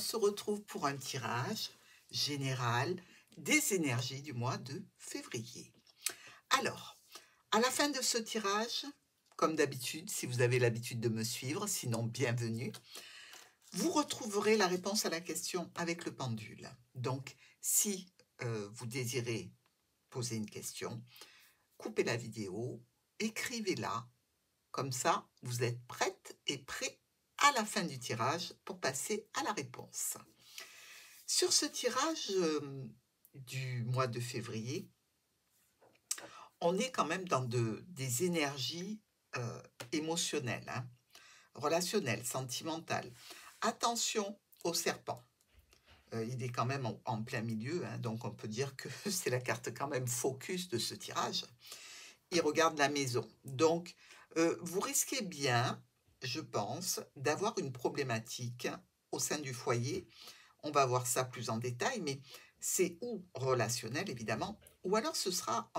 se retrouve pour un tirage général des énergies du mois de février. Alors, à la fin de ce tirage, comme d'habitude, si vous avez l'habitude de me suivre, sinon bienvenue, vous retrouverez la réponse à la question avec le pendule. Donc, si vous désirez poser une question, coupez la vidéo, écrivez-la, comme ça, vous êtes prête et prêt à la fin du tirage pour passer à la réponse. Sur ce tirage du mois de février, on est quand même dans des énergies émotionnelles, hein, relationnelles, sentimentales. Attention au serpent. Il est quand même en plein milieu, hein, donc on peut dire que c'est la carte quand même focus de ce tirage. Il regarde la maison. Donc, vous risquez bien, je pense, d'avoir une problématique au sein du foyer. On va voir ça plus en détail, mais c'est ou relationnel, évidemment, ou alors ce sera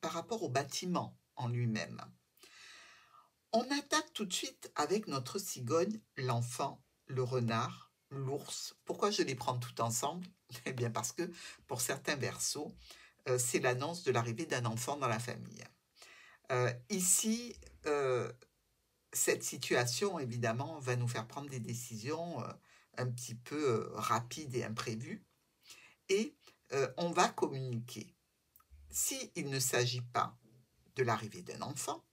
par rapport au bâtiment en lui-même. On attaque tout de suite avec notre cigogne, l'enfant, le renard, l'ours. Pourquoi je les prends tout ensemble? Eh bien parce que pour certains verseaux, c'est l'annonce de l'arrivée d'un enfant dans la famille. Ici, cette situation, évidemment, va nous faire prendre des décisions un petit peu rapides et imprévues. Et on va communiquer. S'il ne s'agit pas de l'arrivée d'un enfant,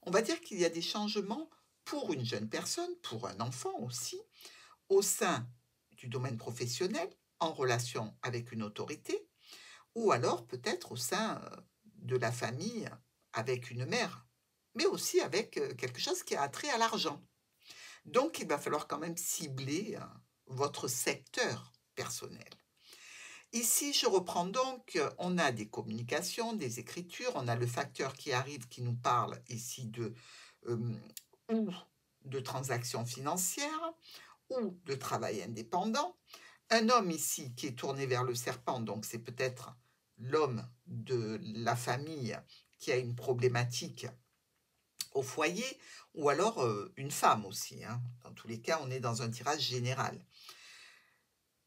on va dire qu'il y a des changements pour une jeune personne, pour un enfant aussi, au sein du domaine professionnel, en relation avec une autorité, ou alors peut-être au sein de la famille avec une mère, mais aussi avec quelque chose qui a trait à l'argent. Donc, il va falloir quand même cibler votre secteur personnel. Ici, je reprends donc, on a des communications, des écritures, on a le facteur qui arrive, qui nous parle ici ou de transactions financières, ou de travail indépendant. Un homme ici qui est tourné vers le serpent, donc c'est peut-être l'homme de la famille qui a une problématique au foyer, ou alors une femme aussi, hein. Dans tous les cas, on est dans un tirage général.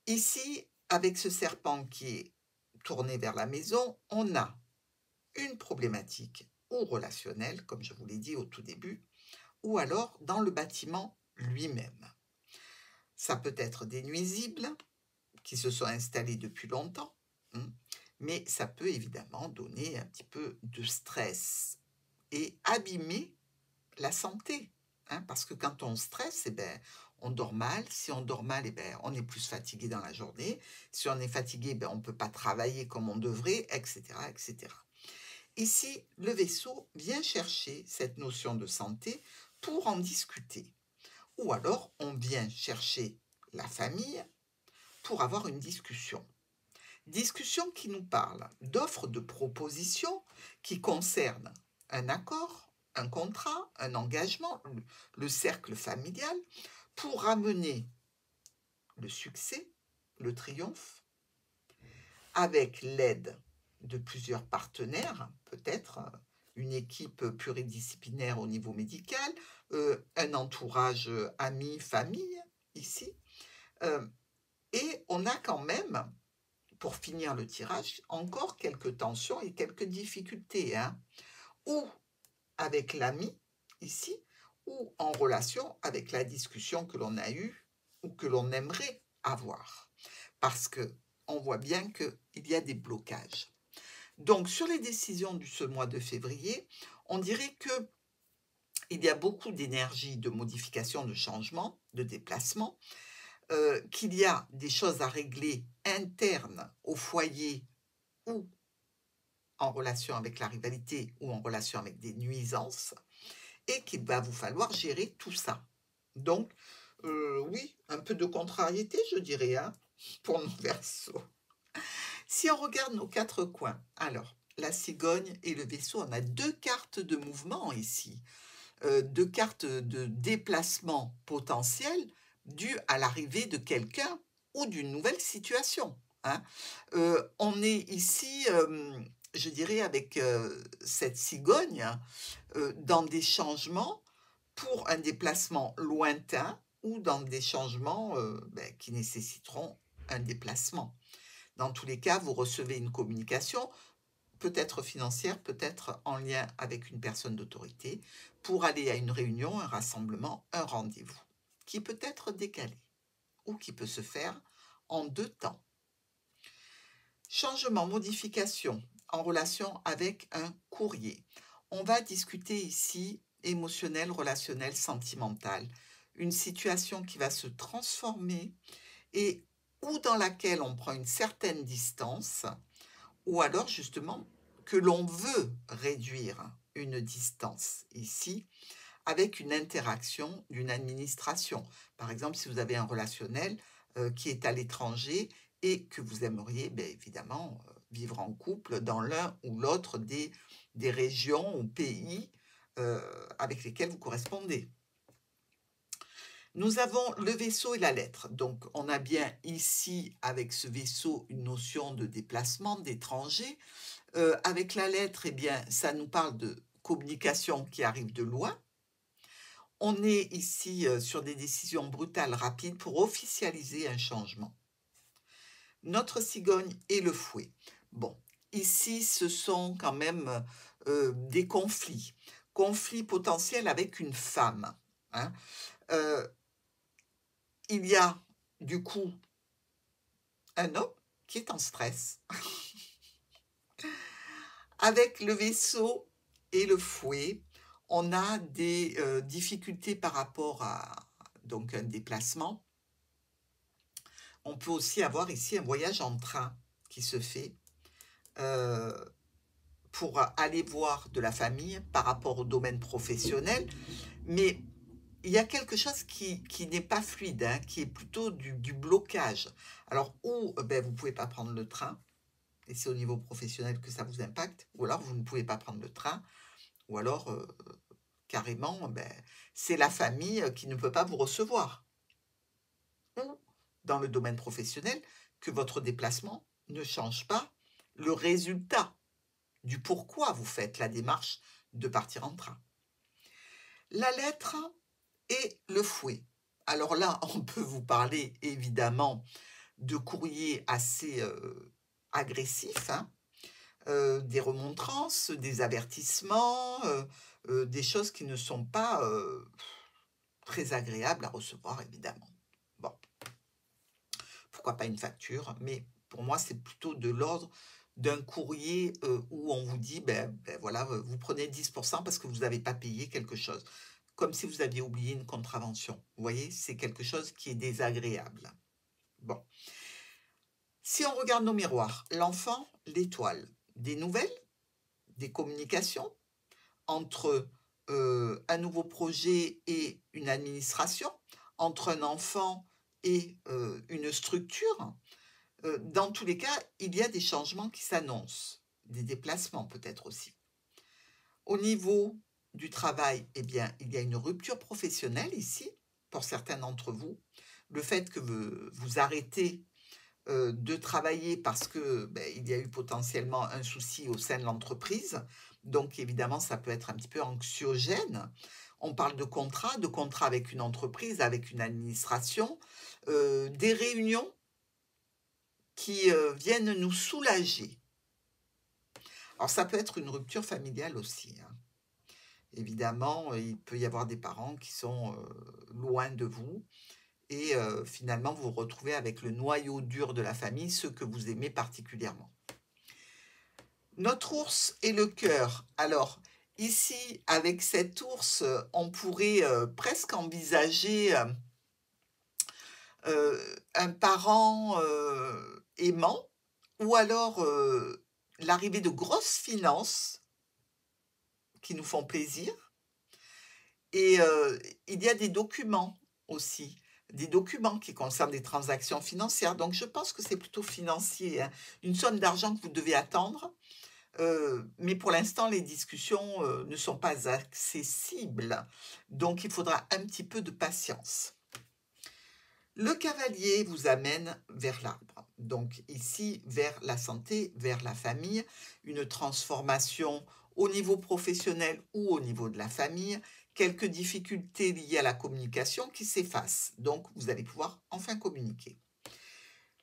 Ici, avec ce serpent qui est tourné vers la maison, on a une problématique ou relationnelle, comme je vous l'ai dit au tout début, ou alors dans le bâtiment lui-même. Ça peut être des nuisibles qui se sont installés depuis longtemps, mais ça peut évidemment donner un petit peu de stress et abîmer la santé, hein, parce que quand on stresse, eh ben, on dort mal. Si on dort mal, eh ben, on est plus fatigué dans la journée. Si on est fatigué, ben, on ne peut pas travailler comme on devrait, etc., etc. Ici, le vaisseau vient chercher cette notion de santé pour en discuter. Ou alors, on vient chercher la famille pour avoir une discussion. Discussion qui nous parle d'offres de propositions qui concernent un accord, un contrat, un engagement, le cercle familial, pour amener le succès, le triomphe, avec l'aide de plusieurs partenaires, peut-être une équipe pluridisciplinaire au niveau médical, un entourage ami, famille, ici. Et on a quand même, pour finir le tirage, encore quelques tensions et quelques difficultés, hein, ou avec l'ami, ici, ou en relation avec la discussion que l'on a eue ou que l'on aimerait avoir. Parce qu'on voit bien qu'il y a des blocages. Donc, sur les décisions de ce mois de février, on dirait qu'il y a beaucoup d'énergie de modification, de changement, de déplacement, qu'il y a des choses à régler internes au foyer ou en relation avec la rivalité ou en relation avec des nuisances, et qu'il va vous falloir gérer tout ça. Donc, oui, un peu de contrariété, je dirais, hein, pour nos Verseaux. Si on regarde nos quatre coins, alors, la cigogne et le vaisseau, on a deux cartes de mouvement ici, deux cartes de déplacement potentiel dues à l'arrivée de quelqu'un ou d'une nouvelle situation, hein. On est ici, je dirais, avec cette cigogne, dans des changements pour un déplacement lointain, ou dans des changements qui nécessiteront un déplacement. Dans tous les cas, vous recevez une communication, peut-être financière, peut-être en lien avec une personne d'autorité, pour aller à une réunion, un rassemblement, un rendez-vous, qui peut être décalé ou qui peut se faire en 2 temps. Changement, modification en relation avec un courrier. On va discuter ici émotionnel, relationnel, sentimental. Une situation qui va se transformer et ou dans laquelle on prend une certaine distance, ou alors justement que l'on veut réduire une distance ici avec une interaction d'une administration. Par exemple, si vous avez un relationnel qui est à l'étranger et que vous aimeriez évidemment vivre en couple dans l'un ou l'autre des régions ou pays avec lesquels vous correspondez. Nous avons le vaisseau et la lettre. Donc, on a bien ici, avec ce vaisseau, une notion de déplacement, d'étranger. Avec la lettre, eh bien, ça nous parle de communication qui arrive de loin. On est ici sur des décisions brutales, rapides, pour officialiser un changement. Notre cigogne et le fouet. Bon, ici, ce sont quand même des conflits. Conflits potentiels avec une femme. Hein. Il y a, du coup, un homme qui est en stress. Avec le vaisseau et le fouet, on a des difficultés par rapport à donc un déplacement. On peut aussi avoir ici un voyage en train qui se fait pour aller voir de la famille par rapport au domaine professionnel. Mais il y a quelque chose qui n'est pas fluide, hein, qui est plutôt du blocage. Alors, ou vous ne pouvez pas prendre le train, et c'est au niveau professionnel que ça vous impacte, ou alors vous ne pouvez pas prendre le train, ou alors carrément, c'est la famille qui ne peut pas vous recevoir. Ou, dans le domaine professionnel, que votre déplacement ne change pas le résultat du pourquoi vous faites la démarche de partir en train. La lettre et le fouet. Alors là, on peut vous parler évidemment de courriers assez agressifs, hein, des remontrances, des avertissements, des choses qui ne sont pas très agréables à recevoir, évidemment. Bon, pourquoi pas une facture, mais pour moi, c'est plutôt de l'ordre d'un courrier où on vous dit, voilà, vous prenez 10% parce que vous n'avez pas payé quelque chose, comme si vous aviez oublié une contravention. Vous voyez, c'est quelque chose qui est désagréable. Bon. Si on regarde nos miroirs, l'enfant, l'étoile, des nouvelles, des communications entre un nouveau projet et une administration, entre un enfant et une structure. Dans tous les cas, il y a des changements qui s'annoncent, des déplacements peut-être aussi. Au niveau du travail, eh bien, il y a une rupture professionnelle ici, pour certains d'entre vous. Le fait que vous arrêtez de travailler parce que il y a eu potentiellement un souci au sein de l'entreprise. Donc, évidemment, ça peut être un petit peu anxiogène. On parle de contrat avec une entreprise, avec une administration, des réunions qui viennent nous soulager. Alors, ça peut être une rupture familiale aussi, hein. Évidemment, il peut y avoir des parents qui sont loin de vous et finalement, vous vous retrouvez avec le noyau dur de la famille, ceux que vous aimez particulièrement. Notre ours et le cœur. Alors, ici, avec cet ours, on pourrait presque envisager un parent aimant ou alors l'arrivée de grosses finances qui nous font plaisir. Et il y a des documents aussi, des documents qui concernent des transactions financières. Donc, je pense que c'est plutôt financier, hein. Une somme d'argent que vous devez attendre. Mais pour l'instant, les discussions ne sont pas accessibles. Donc, il faudra un petit peu de patience. Le cavalier vous amène vers l'arbre. Donc ici, vers la santé, vers la famille, une transformation au niveau professionnel ou au niveau de la famille, quelques difficultés liées à la communication qui s'effacent. Donc, vous allez pouvoir enfin communiquer.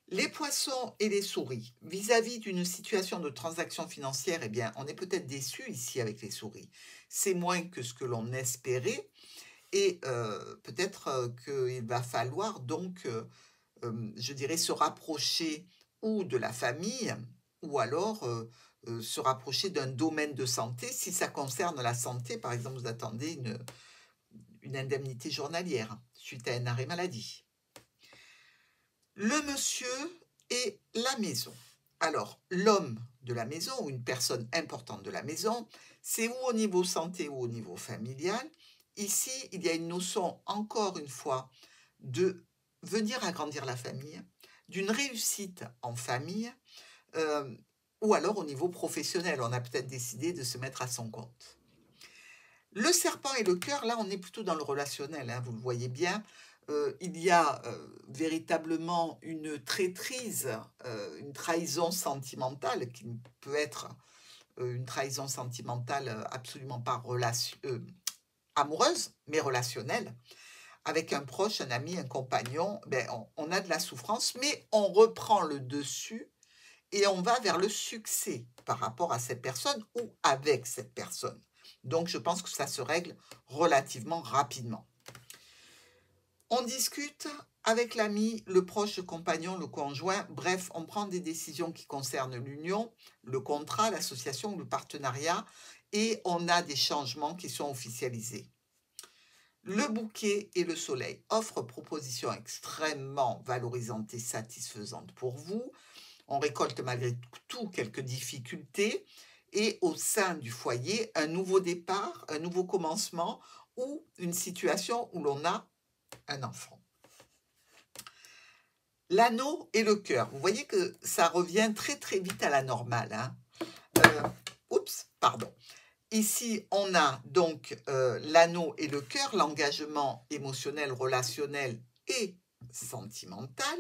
Les poissons et les souris, vis-à-vis d'une situation de transaction financière, eh bien, on est peut-être déçu ici avec les souris. C'est moins que ce que l'on espérait et peut-être qu'il va falloir donc, je dirais, se rapprocher ou de la famille ou alors se rapprocher d'un domaine de santé. Si ça concerne la santé, par exemple, vous attendez une indemnité journalière suite à un arrêt maladie. Le monsieur et la maison. Alors, l'homme de la maison ou une personne importante de la maison, c'est ou au niveau santé ou au niveau familial. Ici, il y a une notion, encore une fois, de venir agrandir la famille, d'une réussite en famille, euh, ou alors au niveau professionnel. On a peut-être décidé de se mettre à son compte. Le serpent et le cœur, là, on est plutôt dans le relationnel, hein, vous le voyez bien. Il y a véritablement une traîtrise, une trahison sentimentale qui peut être une trahison sentimentale absolument pas amoureuse, mais relationnelle. Avec un proche, un ami, un compagnon, ben, on a de la souffrance, mais on reprend le dessus et on va vers le succès par rapport à cette personne ou avec cette personne. Donc, je pense que ça se règle relativement rapidement. On discute avec l'ami, le proche, le compagnon, le conjoint. Bref, on prend des décisions qui concernent l'union, le contrat, l'association ou le partenariat et on a des changements qui sont officialisés. Le bouquet et le soleil offrent propositions extrêmement valorisantes et satisfaisantes pour vous. On récolte malgré tout quelques difficultés et au sein du foyer, un nouveau départ, un nouveau commencement ou une situation où l'on a un enfant. L'anneau et le cœur. Vous voyez que ça revient très très vite à la normale. Hein. Pardon. Ici, on a donc l'anneau et le cœur, l'engagement émotionnel, relationnel et sentimental.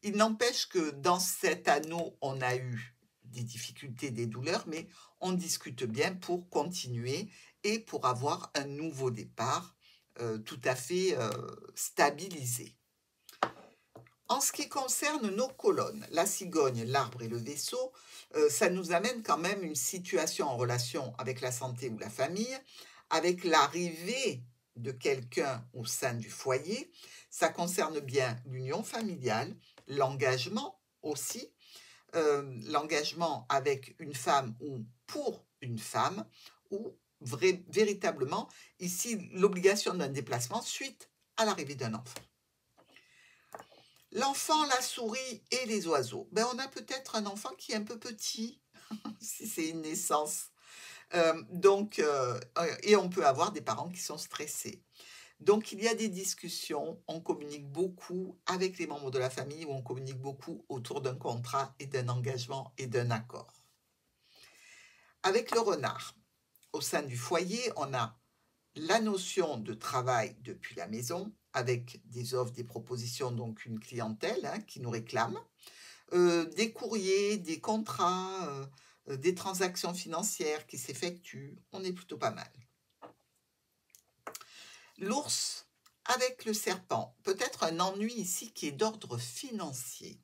Il n'empêche que dans cet anneau, on a eu des difficultés, des douleurs, mais on discute bien pour continuer et pour avoir un nouveau départ tout à fait stabilisé. En ce qui concerne nos colonnes, la cigogne, l'arbre et le vaisseau, ça nous amène quand même une situation en relation avec la santé ou la famille, avec l'arrivée de quelqu'un au sein du foyer. Ça concerne bien l'union familiale, l'engagement aussi, l'engagement avec une femme ou pour une femme, ou véritablement, ici, l'obligation d'un déplacement suite à l'arrivée d'un enfant. L'enfant, la souris et les oiseaux. Ben, on a peut-être un enfant qui est un peu petit, si c'est une naissance. Et on peut avoir des parents qui sont stressés. Donc, il y a des discussions, on communique beaucoup avec les membres de la famille ou on communique beaucoup autour d'un contrat et d'un engagement et d'un accord. Avec le renard, au sein du foyer, on a la notion de travail depuis la maison, avec des offres, des propositions, donc une clientèle qui nous réclame, des courriers, des contrats, des transactions financières qui s'effectuent. On est plutôt pas mal. L'ours avec le serpent, peut-être un ennui ici qui est d'ordre financier,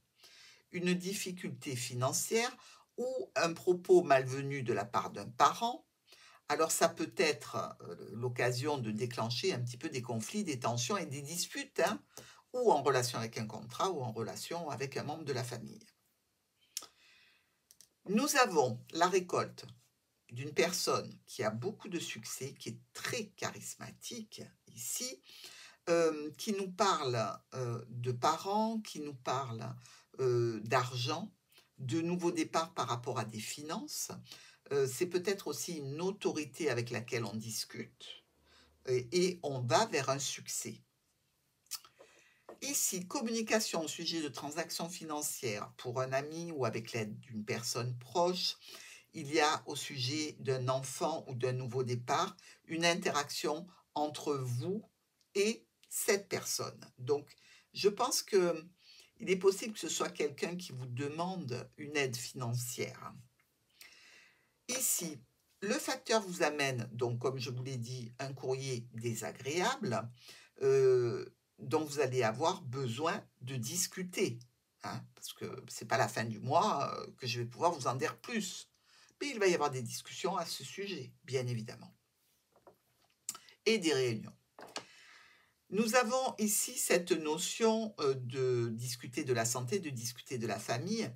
une difficulté financière ou un propos malvenu de la part d'un parent. Alors ça peut être l'occasion de déclencher un petit peu des conflits, des tensions et des disputes, ou en relation avec un contrat ou en relation avec un membre de la famille. Nous avons la récolte d'une personne qui a beaucoup de succès, qui est très charismatique ici, qui nous parle de parents, qui nous parle d'argent, de nouveaux départs par rapport à des finances. C'est peut-être aussi une autorité avec laquelle on discute et on va vers un succès. Ici, communication au sujet de transactions financières pour un ami ou avec l'aide d'une personne proche. Il y a au sujet d'un enfant ou d'un nouveau départ une interaction entre vous et cette personne. Donc, je pense qu'il est possible que ce soit quelqu'un qui vous demande une aide financière. Ici, Le facteur vous amène, donc comme je vous l'ai dit, un courrier désagréable, dont vous allez avoir besoin de discuter, hein, parce que c'est pas la fin du mois, que je vais pouvoir vous en dire plus. Mais il va y avoir des discussions à ce sujet, bien évidemment, et des réunions. Nous avons ici cette notion, de discuter de la santé, de discuter de la famille,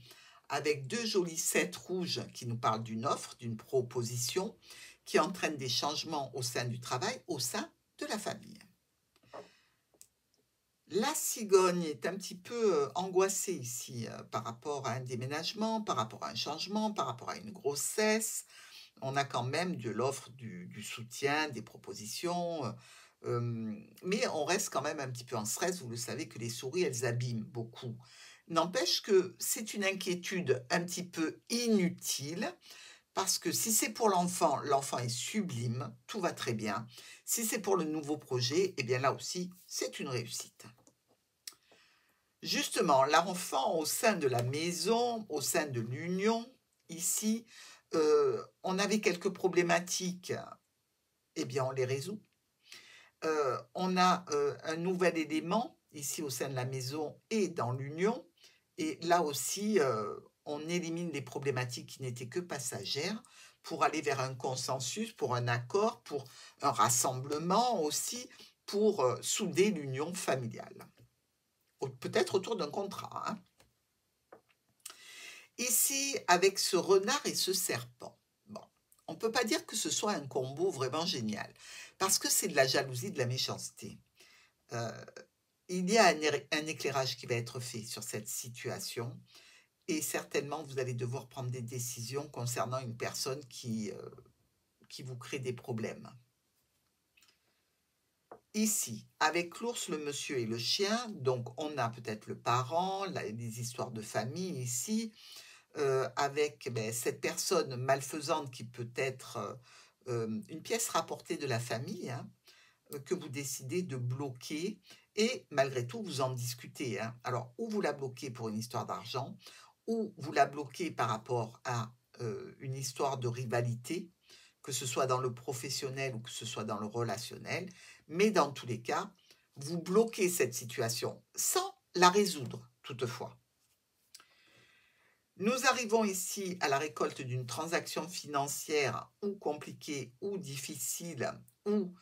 avec 2 jolis 7 rouges qui nous parlent d'une offre, d'une proposition, qui entraîne des changements au sein du travail, au sein de la famille. La cigogne est un petit peu, angoissée ici, par rapport à un déménagement, par rapport à un changement, par rapport à une grossesse. On a quand même de l'offre, du soutien, des propositions, mais on reste quand même un petit peu en stress. Vous le savez que les souris, elles abîment beaucoup. N'empêche que c'est une inquiétude un petit peu inutile, parce que si c'est pour l'enfant, l'enfant est sublime, tout va très bien. Si c'est pour le nouveau projet, eh bien là aussi, c'est une réussite. Justement, l'enfant au sein de la maison, au sein de l'union, ici, on avait quelques problématiques, eh bien on les résout. On a, un nouvel élément ici au sein de la maison et dans l'union, et là aussi, on élimine les problématiques qui n'étaient que passagères pour aller vers un consensus, pour un accord, pour un rassemblement aussi, pour, souder l'union familiale. Peut-être autour d'un contrat, hein. Ici, avec ce renard et ce serpent, bon, on ne peut pas dire que ce soit un combo vraiment génial, parce que c'est de la jalousie, de la méchanceté. Heu, il y a un éclairage qui va être fait sur cette situation, et certainement vous allez devoir prendre des décisions concernant une personne qui vous crée des problèmes. Ici, avec l'ours, le monsieur et le chien, donc on a peut-être le parent, des histoires de famille ici, avec, beh, cette personne malfaisante qui peut être, une pièce rapportée de la famille, hein, que vous décidez de bloquer, et malgré tout, vous en discutez, hein. Alors, ou vous la bloquez pour une histoire d'argent, ou vous la bloquez par rapport à, une histoire de rivalité, que ce soit dans le professionnel ou que ce soit dans le relationnel. Mais dans tous les cas, vous bloquez cette situation sans la résoudre toutefois. Nous arrivons ici à la récolte d'une transaction financière ou compliquée ou difficile, ou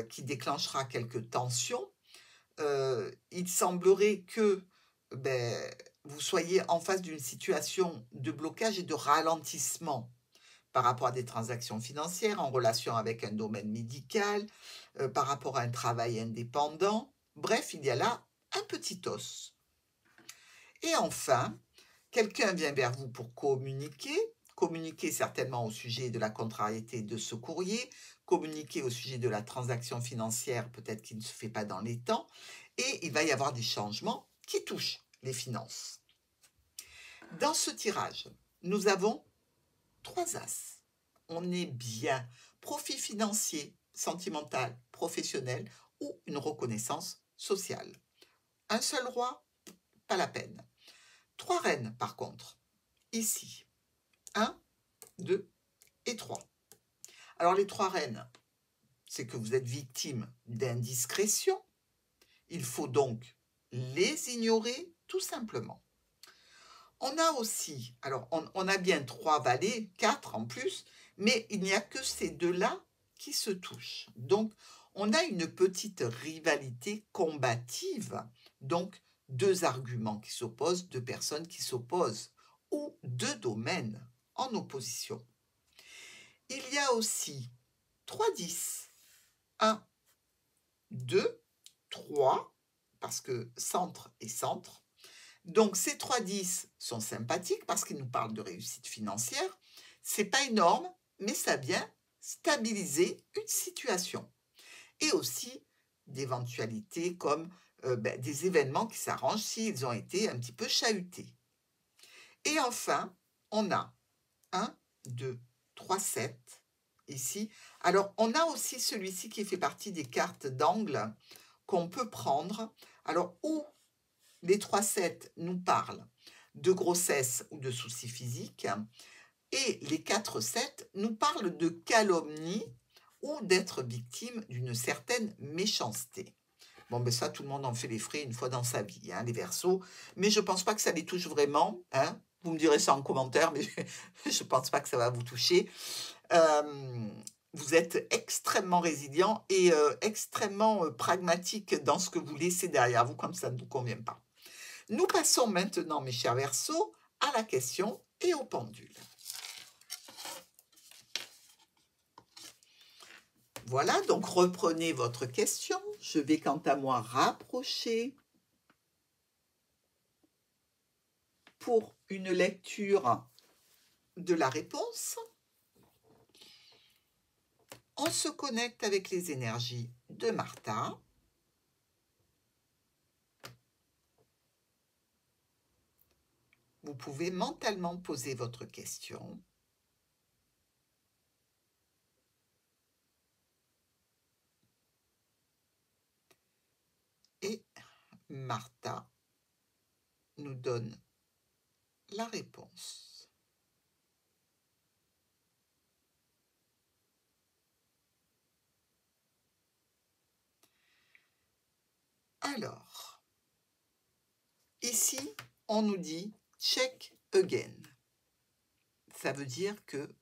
qui déclenchera quelques tensions. Il semblerait que, beh, vous soyez en face d'une situation de blocage et de ralentissement par rapport à des transactions financières, en relation avec un domaine médical, par rapport à un travail indépendant. Bref, il y a là un petit os. Et enfin, quelqu'un vient vers vous pour communiquer certainement au sujet de la contrariété de ce courrier, communiquer au sujet de la transaction financière, peut-être qu'il ne se fait pas dans les temps, et il va y avoir des changements qui touchent les finances. Dans ce tirage, nous avons 3 as. On est bien. Profit financier, sentimental, professionnel ou une reconnaissance sociale. Un seul roi, pas la peine. 3 reines, par contre, ici. 1, 2 et 3. Alors, les 3 reines, c'est que vous êtes victime d'indiscrétion. Il faut donc les ignorer, tout simplement. On a aussi, alors on a bien 3 valets, 4 en plus, mais il n'y a que ces 2-là qui se touchent. Donc, on a une petite rivalité combative, donc 2 arguments qui s'opposent, 2 personnes qui s'opposent, ou 2 domaines en opposition. Il y a aussi 3 10. 1, 2, 3, parce que centre et centre. Donc ces 3 10 sont sympathiques parce qu'ils nous parlent de réussite financière. C'est pas énorme, mais ça vient stabiliser une situation. Et aussi d'éventualités comme des événements qui s'arrangent s'ils ont été un petit peu chahutés. Et enfin, on a 1, 2, 3, 7 ici. Alors, on a aussi celui-ci qui fait partie des cartes d'angle qu'on peut prendre. Alors, où les 3 7 nous parlent de grossesse ou de soucis physiques, Et les 4-7 nous parlent de calomnie ou d'être victime d'une certaine méchanceté. Bon, ben ça, tout le monde en fait les frais une fois dans sa vie, hein, les Verseaux. Mais je ne pense pas que ça les touche vraiment, hein. Vous me direz ça en commentaire, mais je ne pense pas que ça va vous toucher. Vous êtes extrêmement résilient et extrêmement pragmatique dans ce que vous laissez derrière vous, comme ça ne vous convient pas. Nous passons maintenant, mes chers Verseaux, à la question et au pendule. Voilà, donc reprenez votre question. Je vais quant à moi rapprocher pour une lecture de la réponse. On se connecte avec les énergies de Martha. Vous pouvez mentalement poser votre question. Et Martha nous donne la réponse. Alors, ici, on nous dit « check again ». Ça veut dire que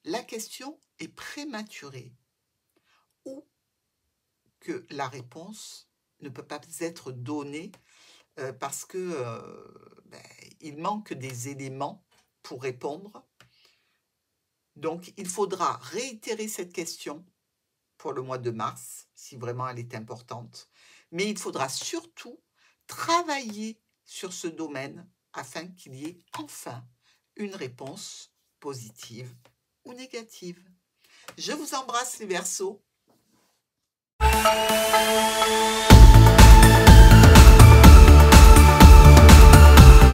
la question est prématurée ou que la réponse ne peut pas être donnée parce que il manque des éléments pour répondre. Donc, il faudra réitérer cette question pour le mois de mars, si vraiment elle est importante. Mais il faudra surtout travailler sur ce domaine afin qu'il y ait enfin une réponse positive ou négative. Je vous embrasse les Verseaux.